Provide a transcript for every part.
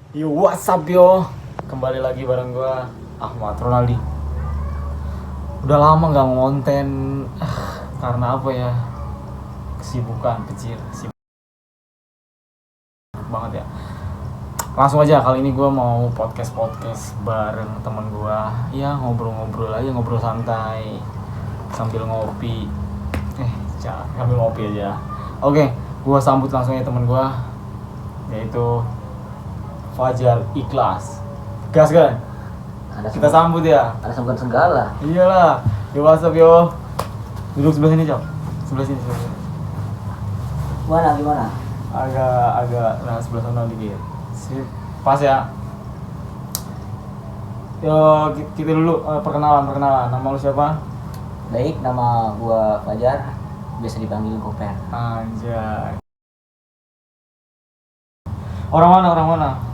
Yo, what's up yo? Kembali lagi bareng gua Ahmad Ronaldi. Udah lama nggak ngonten karena apa ya? Kesibukan kecil, sibuk banget ya. Langsung aja kali ini gua mau podcast bareng temen gua. Ya ngobrol-ngobrol aja, ngobrol santai sambil ngopi. Sambil ngopi aja. Oke, gua sambut langsung ya temen gua, yaitu Fajar Ikhlas. Gas kan? Kita sambut ya. Ada sambutan segala. Iyalah. Yo, what's up yo? Duduk sebelah sini, Cok. Sebelah sini. Gimana? Agak sebelah sana dikit. Sip. Pas ya. Yo, kita dulu perkenalan. Nama lu siapa? Baik, nama gua Fajar. Biasa dipanggil Koper. Anjay. Orang mana?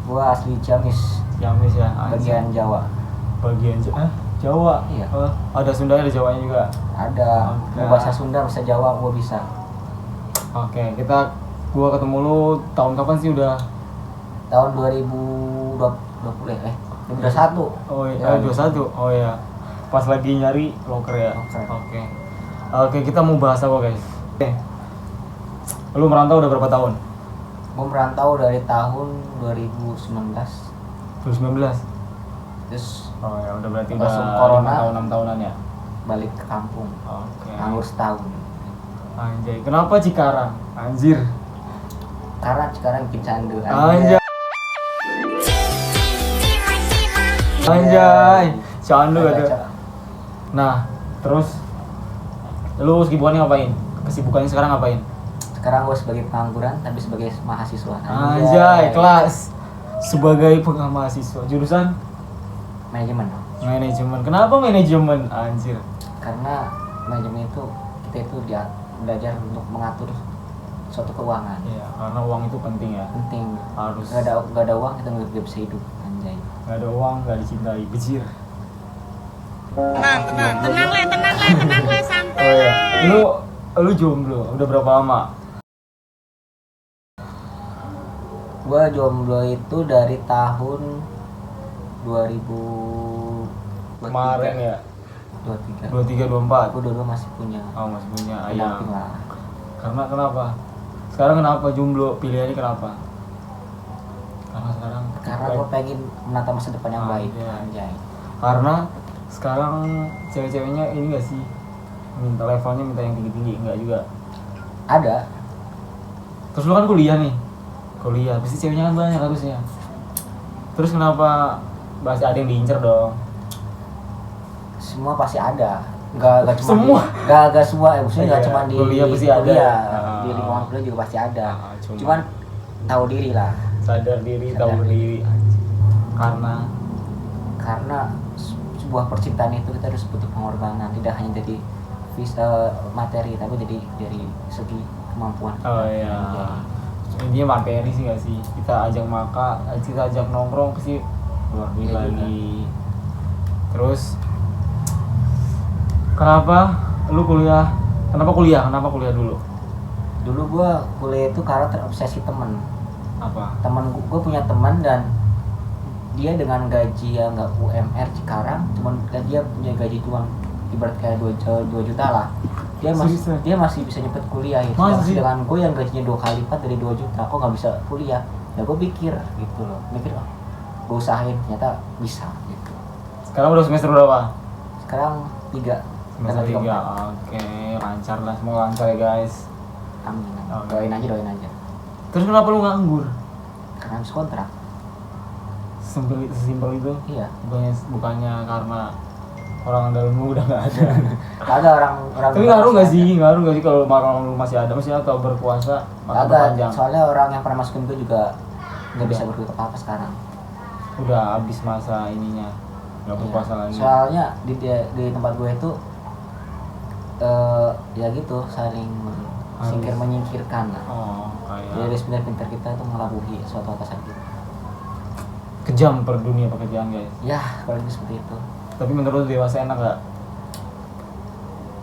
Gua asli Ciamis, Ciamis ya. bagian Jawa. Jawa. Iya. Ada Sundanya, ada Jawanya juga. Ada. Oke. Mau bahasa Sunda, bahasa Jawa gua bisa. Oke, gua ketemu lu tahun kapan sih udah? Tahun 2020 2021. Oh iya, Ya. 21. Oh iya. Pas lagi nyari loker ya. Loker. Oke, kita mau bahas apa, guys? Lu merantau udah berapa tahun? Gua merantau dari tahun 2019. 2019. Terus Oh ya, udah berarti Langsung udah corona. 5 tahun, 6 tahunan ya. balik ke kampung. Oke. Nganggur setahun. Anjay, kenapa Cikarang? Anjir. Karena sekarang bikin candu. Anjay. Anjay. Candu gitu. Nah, terus lu kesibukannya sekarang ngapain? Sekarang gue sebagai pengangguran tapi sebagai mahasiswa. Anjay, kelas. Sebagai mahasiswa jurusan Manajemen. Kenapa manajemen? Anjir. Karena manajemen itu kita itu dia belajar untuk mengatur suatu keuangan. Iya, karena uang itu penting ya. Penting. Harus. Gak ada uang kita nggak bisa hidup. Anjay. Gak ada uang, gak dicintai. Bejir. Tenang le, santai. Oh iya. Lu jomblo udah berapa lama? Gua jomblo itu dari tahun 2023. Kemarin ya. 23. 23, 24. Aku dulu masih punya. Oh, masih punya ayam. pendamping lah. Karena kenapa? Sekarang kenapa jomblo? Pilihannya kenapa? Karena gua pengen menata masa depan yang baik. Iya. Anjay. Karena sekarang cewek-ceweknya ini gak sih minta yang tinggi-tinggi? Enggak juga. Ada. Terus lu kan kuliah, pasti ceweknya kan banyak harusnya. Terus kenapa masih ada yang diincer dong? Semua pasti ada. Gak cuma Semua? Gak semua, maksudnya gak Iya, cuma di kuliah pasti ada. kuliah. Ah. Di lingkungan kuliah juga pasti ada. Cuman Tahu diri lah. sadar diri, tahu diri. Karena sebuah percintaan itu kita harus butuh pengorbanan, tidak hanya dari materi tapi dari segi kemampuan kita. Oh iya. Intinya materi sih gak sih? Kita ajak makan, kita ajak nongkrong pasti luar biasa lagi. Terus kenapa kuliah? Kenapa kuliah dulu? Dulu gua kuliah itu karena terobsesi temen. Apa? Gue punya teman dan dia dengan gaji yang nggak UMR Cikarang, cuman dia punya gaji cuma ibarat kayak 2 juta lah. Dia masih bisa nyempet kuliah gitu. Dengan gue yang gajinya 2 kali lipat dari 2 juta, kok nggak bisa kuliah? Ya gue pikir gitu loh, gue usahain ternyata bisa gitu. Sekarang udah semester berapa? Sekarang 3. Semester 3. Oke, lancar lah, semoga lancar ya guys. Amin. Okay. Doain aja. Terus kenapa lu nganggur? Karena habis kontrak. Sesimpel itu? Iya. Bukannya karena orang dalammu udah nggak ada. Ada orang. Tapi ngaruh nggak sih kalau orang lu masih ada, masih atau berkuasa masa panjang? Soalnya orang yang pernah masukin gue juga nggak bisa berbuat apa-apa sekarang. Udah habis masa ininya, nggak berkuasa lagi. Soalnya di tempat gue itu ya gitu saling menyingkirkan lah. Oh, kayak. Jadi sebenarnya pintar kita itu melabuhi suatu atasan kita. Kejam per dunia pekerjaan guys. Ya kalau itu seperti itu. Tapi menurut lu dewasa enak gak?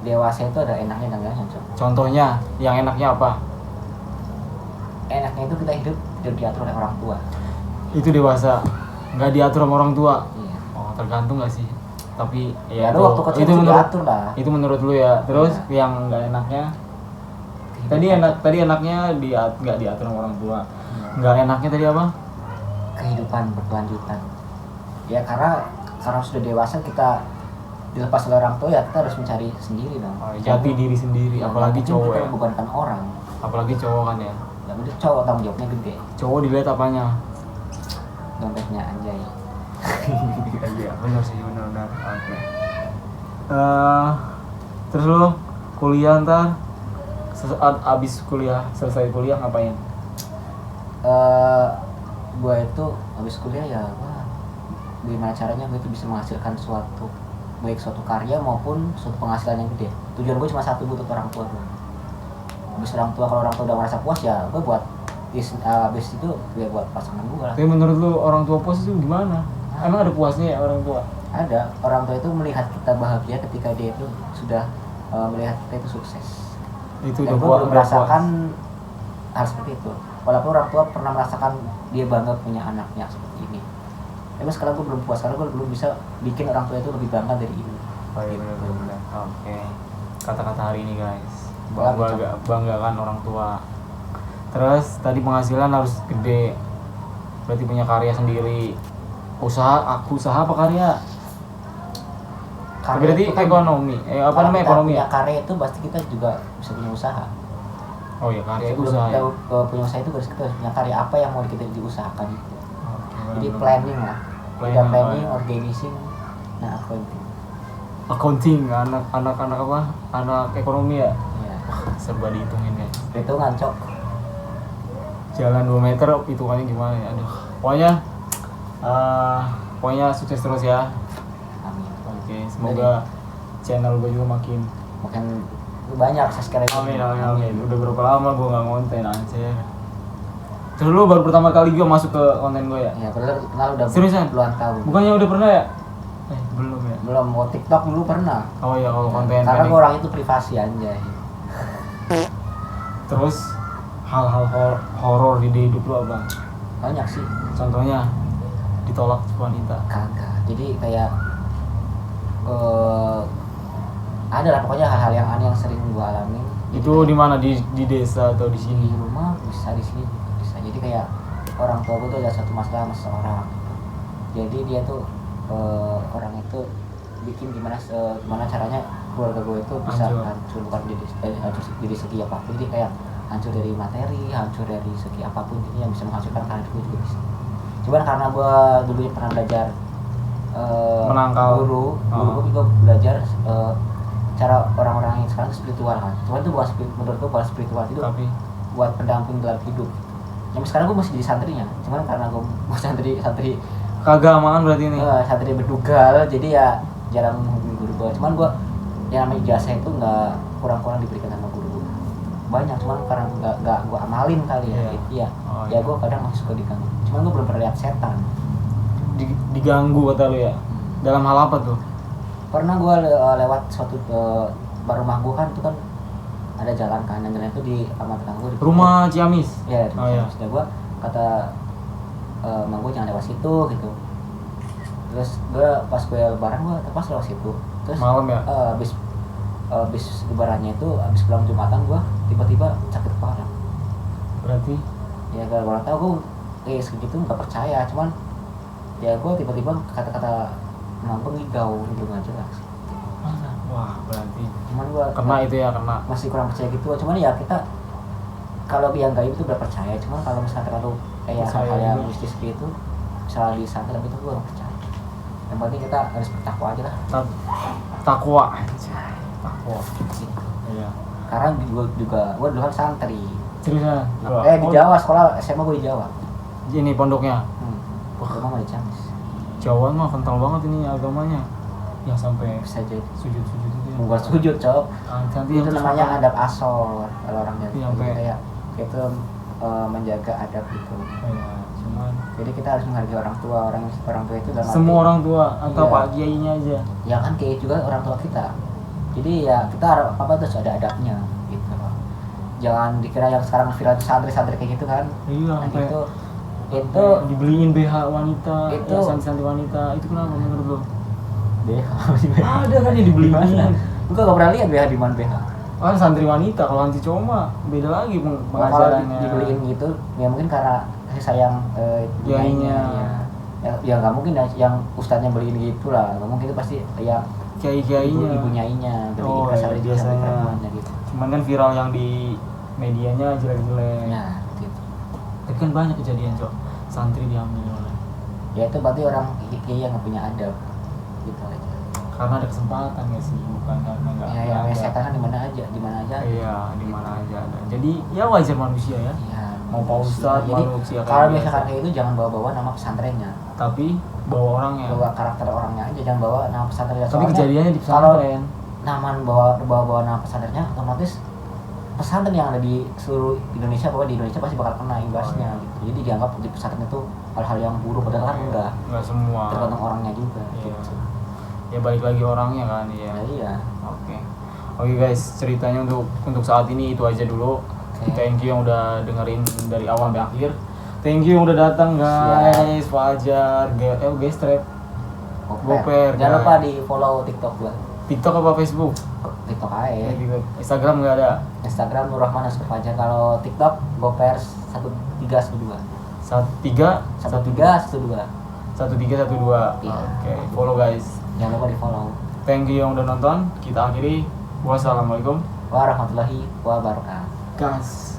Dewasa itu ada enaknya dan enggaknya. Contohnya, yang enaknya apa? Enaknya itu kita hidup diatur oleh orang tua. Itu dewasa, nggak diatur sama orang tua. Iya. Oh, tergantung nggak sih? Tapi Ya lu waktu kecil itu sih menurut diatur lah. itu menurut lu ya. Terus Iya. yang nggak enaknya tadi enaknya nggak diatur sama orang tua. Iya. Nggak enaknya tadi apa? Kehidupan berkelanjutan. Ya karena sudah dewasa kita dilepas oleh orang tua ya kita harus mencari sendiri dong. Jati diri sendiri, Ya, apalagi mungkin cowok kita ya. bukankan orang. Apalagi cowok kan ya. Ya udah cowok tanggung jawabnya gede. Cowok dilihat apanya? Dompetnya anjay. Iya, benar sih, benar. Oke. Terus lu kuliah ntar abis selesai kuliah ngapain? Gue itu habis kuliah ya wah, gimana caranya gue itu bisa menghasilkan suatu karya maupun suatu penghasilan yang gede. Tujuan gue cuma satu, butuh orang tua gue. Kalau orang tua udah merasa puas ya gue buat habis itu gue buat pasangan gue lah. Tapi menurut lu orang tua puas itu gimana? Emang ada puasnya ya orang tua? Ada, orang tua itu melihat kita bahagia ketika dia itu sudah melihat kita itu sukses. Itu Dan udah gue puas. belum merasakan hal seperti itu. Walaupun orang tua pernah merasakan dia bangga punya anaknya seperti ini. Tapi sekarang gue belum puas karena gue belum bisa bikin orang tua itu lebih bangga dari ini. Oh iya benar. Oke. Kata-kata hari ini guys. Bangga. Banggakan orang tua. Terus tadi penghasilan harus gede. Berarti punya karya sendiri. Usaha apa karya? Berarti itu kan, ekonomi. Apa namanya ekonomi ya? Punya karya itu pasti kita juga bisa punya usaha. Oh iya, karya itu Sebelum usaha. kita Ya? punya usaha itu kita harus punya karya apa yang mau kita diusahakan itu. Oke, Jadi benar. planning lah. Udah planning, organizing, nah accounting. Accounting, anak apa? Anak ekonomi ya? Ya. Serba dihitungin ya. Itu ngancok. Jalan 2 meter hitungannya gimana ya? Aduh. Pokoknya sukses terus ya. Amin. Oke, semoga channel gue juga makin Mungkin banyak subscriber. amin. Udah berapa lama gue nggak ngonten anjir. Terus lu baru pertama kali gue masuk ke konten gue ya? Ya, padahal kenal udah Seriusan? puluhan tahun. Bukannya udah pernah ya? Belum ya? Belum, mau TikTok dulu pernah. Oh iya, kalau konten Karena pendek. gue orang itu privasi anjay. Terus hal-hal horor di hidup lu apa? Banyak sih. Contohnya ditolak wanita. Kagak. Jadi kayak ada lah pokoknya hal-hal yang aneh yang sering gue alamin. Itu di mana? Di desa atau di Di sini? rumah bisa, di sini juga bisa. Jadi kayak orang tua gue tuh ada satu masalah sama seseorang. Jadi dia tuh orang itu bikin gimana caranya keluarga gue itu bisa hancur, bukan jadi segi apapun. Jadi kayak hancur dari materi, hancur dari segi apapun, jadi yang bisa menghancurkan karir gue juga bisa. Cuman karena gue dulunya pernah belajar Menangkal. guru gue juga belajar cara orang-orang yang sekarang spiritual kan. Cuman itu menurut gue bukan spiritual, itu Tapi buat pendamping dalam hidup. Yang sekarang gue masih jadi santrinya, cuman karena gue santri keagamaan berarti ini. santri berdugal, jadi ya jarang menghubungi guru gue. Cuman gue yang namanya ijazah itu nggak kurang-kurang diberikan sama guru gue. Banyak, cuman karena nggak gue amalin kali ya. Iya. Oh, Ya gue kadang masih suka diganggu. Cuman gue belum pernah lihat setan. Diganggu kata lu ya? Dalam hal apa tuh? Pernah gue lewat suatu rumah gue kan, itu kan ada jalan kan, dan jalan itu di sama tetangga gue. Rumah Ciamis? Ya, Oh, iya. sudah gue kata emak gue jangan lewat situ gitu. Terus gue pas gue lebaran gue terpas lewat situ. Terus Malam ya? habis lebarannya itu, habis pulang Jumatan gue tiba-tiba sakit kepala. Berarti Ya gak orang tahu gue segitu nggak percaya, cuman ya gue tiba-tiba kata-kata ngambeng ngigau itu nggak jelas. wah, berarti Cuman gue kena itu ya, kena. masih kurang percaya gitu. Cuman ya kita kalau yang gaib itu udah percaya, cuman kalau misalnya terlalu kayak Percaya hal yang juga. mistis gitu, misalnya di sana tapi itu gue nggak percaya. Yang penting kita harus bertakwa aja lah. Takwa. Takwa. Gitu. Iya. Karena gue dulu kan santri. Seriusan? Di Jawa, sekolah SMA gue di Jawa. Ini pondoknya. Rumah mah di Ciamis. Jawa mah kental banget ini agamanya. Yang sampai Bisa jadi. sujud-sujud itu. ya. Bukan sujud, cok. Nanti Itu namanya adab asor kalau orang Jawa. Iya, Jadi sampai- kayak itu menjaga adab gitu. Iya, cuman Jadi kita harus menghargai orang tua itu dalam semua arti- orang tua atau Iya. Pak Kiainya aja. Ya kan kayak juga orang tua kita. Jadi ya kita harus apa terus ada adabnya gitu. Jangan dikira yang sekarang viral itu santri-santri kayak gitu kan. Iya, Nanti sampai itu Itu dibeliin BH wanita, Itu- ya, santri wanita, itu kenapa menurut lo? BH. Ada kan yang dibeliin. Gue gak pernah lihat BH di mana BH. Oh, santri wanita, kalau anti cowok mah beda lagi Kalau pengajarannya. dibeliin gitu, ya mungkin karena kasih sayang Kiainya. ya nggak mungkin yang ustadznya beliin gitu lah, nggak mungkin, itu pasti yang Kiai-kiainya. ibu-ibunyainya beliin Oh, pas iya, ada di biasanya. santri perempuannya gitu. Cuman kan viral yang di medianya jelek-jelek. Ya gitu. Tapi kan banyak kejadian, Cok. Santri diambil oleh. Ya itu berarti orang kiai yang nggak punya adab gitu aja. Karena ada kesempatan ya sih, bukan karena enggak. Ya yang setan kan di mana aja Iya, di mana aja ada. Jadi ya wajar manusia ya. ya, Mau Pak Ustadz, jadi manusia kayak kalau biasa. misalkan kayak itu jangan bawa-bawa nama pesantrennya, Tapi bawa orangnya. bawa karakter orangnya aja, jangan bawa nama pesantrennya. Tapi Soalnya kejadiannya di kalau pesantren. nama bawa nama pesantrennya, otomatis pesantren yang ada di seluruh Indonesia, bahwa di Indonesia pasti bakal kena imbasnya Oh, iya. gitu. Jadi dianggap di pesantren itu hal-hal yang buruk, padahal kan enggak, Enggak semua. tergantung orangnya juga Iya. gitu. Ya balik lagi orangnya kan ya. Ya, iya. Oke guys, ceritanya untuk saat ini itu aja dulu. Oke. Thank you yang udah dengerin dari awal sampai akhir. Thank you yang udah datang guys, Fajar, guys trap. Goper, Jangan guys. lupa di follow TikTok gua. TikTok apa Facebook? TikTok aja. Instagram nggak ada. Instagram Nur Rahman Asruf aja. Kalau TikTok Gopers 1312. 1312. 1312. Iya. Oke, follow guys. Jangan lupa di follow. Thank you yang udah nonton. Kita akhiri. Wassalamualaikum. Warahmatullahi wabarakatuh. Gas.